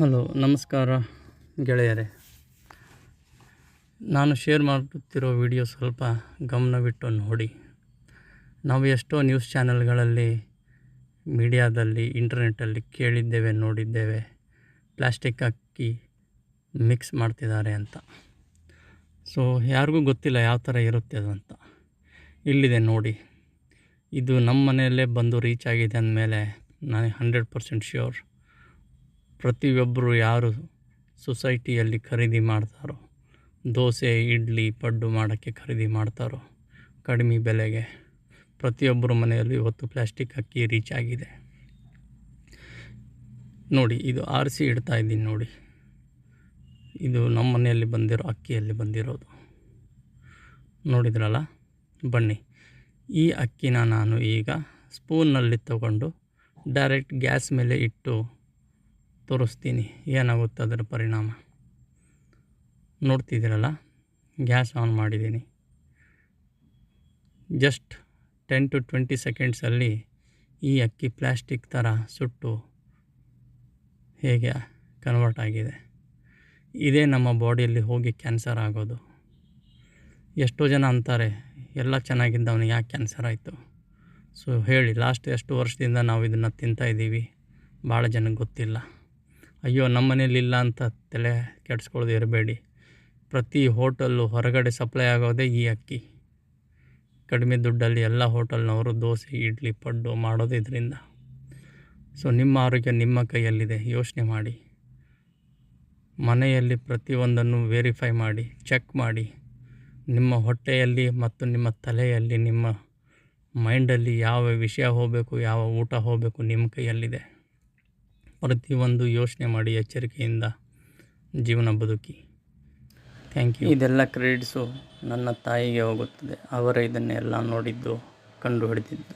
Hello, ನಮಸ್ಕಾರ ಗೆಳೆಯರೇ. ನಾನು ಶೇರ್ ಮಾಡುತ್ತಿರೋ ವಿಡಿಯೋ ಸ್ವಲ್ಪ ಗಮನವಿಟ್ಟು ನೋಡಿ. ನಾವು ಎಷ್ಟೋ ನ್ಯೂಸ್ ಚಾನೆಲ್ಗಳಲ್ಲಿ, ಮೀಡಿಯಾದಲ್ಲಿ, ಇಂಟರ್ನೆಟ್ಟಲ್ಲಿ ಕೇಳಿದ್ದೇವೆ, ನೋಡಿದ್ದೇವೆ. ಪ್ಲಾಸ್ಟಿಕ್ ಅಕ್ಕಿ ಮಿಕ್ಸ್ ಮಾಡ್ತಿದ್ದಾರೆ ಅಂತ. ಸೊ ಯಾರಿಗೂ ಗೊತ್ತಿಲ್ಲ ಯಾವ ಥರ ಇರುತ್ತೆ ಅದು ಅಂತ. ಇಲ್ಲಿದೆ ನೋಡಿ. ಇದು ನಮ್ಮ ಮನೆಯಲ್ಲೇ ಬಂದು ರೀಚ್ ಆಗಿದೆ ಅಂದಮೇಲೆ ನಾನು 100% ಶ್ಯೂರ್. ಪ್ರತಿಯೊಬ್ಬರು ಯಾರು ಸೊಸೈಟಿಯಲ್ಲಿ ಖರೀದಿ ಮಾಡ್ತಾರೋ, ದೋಸೆ, ಇಡ್ಲಿ, ಪಡ್ಡು ಮಾಡೋಕ್ಕೆ ಖರೀದಿ ಮಾಡ್ತಾರೋ ಕಡಿಮೆ ಬೆಲೆಗೆ, ಪ್ರತಿಯೊಬ್ಬರ ಮನೆಯಲ್ಲೂ ಇವತ್ತು ಪ್ಲಾಸ್ಟಿಕ್ ಅಕ್ಕಿ ರೀಚ್ ಆಗಿದೆ ನೋಡಿ. ಇದು ಆರಿಸಿ ಇಡ್ತಾ ಇದ್ದೀನಿ ನೋಡಿ. ಇದು ನಮ್ಮ ಮನೆಯಲ್ಲಿ ಬಂದಿರೋ ಅಕ್ಕಿಯಲ್ಲಿ ಬಂದಿರೋದು ನೋಡಿದ್ರಲ್ಲ. ಬನ್ನಿ, ಈ ಅಕ್ಕಿನ ನಾನು ಈಗ ಸ್ಪೂನ್ನಲ್ಲಿ ತಗೊಂಡು ಡೈರೆಕ್ಟ್ ಗ್ಯಾಸ್ ಮೇಲೆ ಇಟ್ಟು ತೋರಿಸ್ತೀನಿ ಏನಾಗುತ್ತೆ ಅದರ ಪರಿಣಾಮ. ನೋಡ್ತಿದ್ದೀರಲ್ಲ, ಗ್ಯಾಸ್ ಆನ್ ಮಾಡಿದ್ದೀನಿ. ಜಸ್ಟ್ 10 to 20 ಸೆಕೆಂಡ್ಸಲ್ಲಿ ಈ ಅಕ್ಕಿ ಪ್ಲಾಸ್ಟಿಕ್ ಥರ ಸುಟ್ಟು ಹೇಗೆ ಕನ್ವರ್ಟ್ ಆಗಿದೆ. ಇದೇ ನಮ್ಮ ಬಾಡಿಯಲ್ಲಿ ಹೋಗಿ ಕ್ಯಾನ್ಸರ್ ಆಗೋದು. ಎಷ್ಟೋ ಜನ ಅಂತಾರೆ, ಎಲ್ಲ ಚೆನ್ನಾಗಿದ್ದವನಿಗೆ ಯಾಕೆ ಕ್ಯಾನ್ಸರ್ ಆಯಿತು? ಸೊ ಹೇಳಿ, ಲಾಸ್ಟ್ ಎಷ್ಟು ವರ್ಷದಿಂದ ನಾವು ಇದನ್ನು ತಿಂತಾಯಿದ್ದೀವಿ, ಭಾಳ ಜನಕ್ಕೆ ಗೊತ್ತಿಲ್ಲ. ಅಯ್ಯೋ, ನಮ್ಮ ಮನೇಲಿ ಇಲ್ಲ ಅಂತ ತಲೆ ಕೆಡಿಸ್ಕೊಳ್ಳೋದು ಇರಬೇಡಿ. ಪ್ರತಿ ಹೋಟೆಲ್ಲು ಹೊರಗಡೆ ಸಪ್ಲೈ ಆಗೋದೇ ಈ ಅಕ್ಕಿ. ಕಡಿಮೆ ದುಡ್ಡಲ್ಲಿ ಎಲ್ಲ ಹೋಟೆಲ್ನವರು ದೋಸೆ, ಇಡ್ಲಿ, ಪಡ್ಡು ಮಾಡೋದು ಇದರಿಂದ. ಸೊ ನಿಮ್ಮ ಆರೋಗ್ಯ ನಿಮ್ಮ ಕೈಯಲ್ಲಿದೆ, ಯೋಚನೆ ಮಾಡಿ. ಮನೆಯಲ್ಲಿ ಪ್ರತಿಯೊಂದನ್ನು ವೆರಿಫೈ ಮಾಡಿ, ಚೆಕ್ ಮಾಡಿ. ನಿಮ್ಮ ಹೊಟ್ಟೆಯಲ್ಲಿ ಮತ್ತು ನಿಮ್ಮ ತಲೆಯಲ್ಲಿ, ನಿಮ್ಮ ಮೈಂಡಲ್ಲಿ ಯಾವ ವಿಷಯ ಹೋಗಬೇಕು, ಯಾವ ಊಟ ಹೋಗಬೇಕು ನಿಮ್ಮ ಕೈಯಲ್ಲಿದೆ. ಪ್ರತಿಯೊಂದು ಯೋಚನೆ ಮಾಡಿ, ಎಚ್ಚರಿಕೆಯಿಂದ ಜೀವನ ಬದುಕಿ. Thank you. ಇದೆಲ್ಲ ಕ್ರೆಡಿಟ್ಸು ನನ್ನ ತಾಯಿಗೆ ಹೋಗುತ್ತದೆ. ಅವರೇ ಇದನ್ನೆಲ್ಲ ನೋಡಿದ್ದು, ಕಂಡು ಹಿಡಿದಿದ್ದು.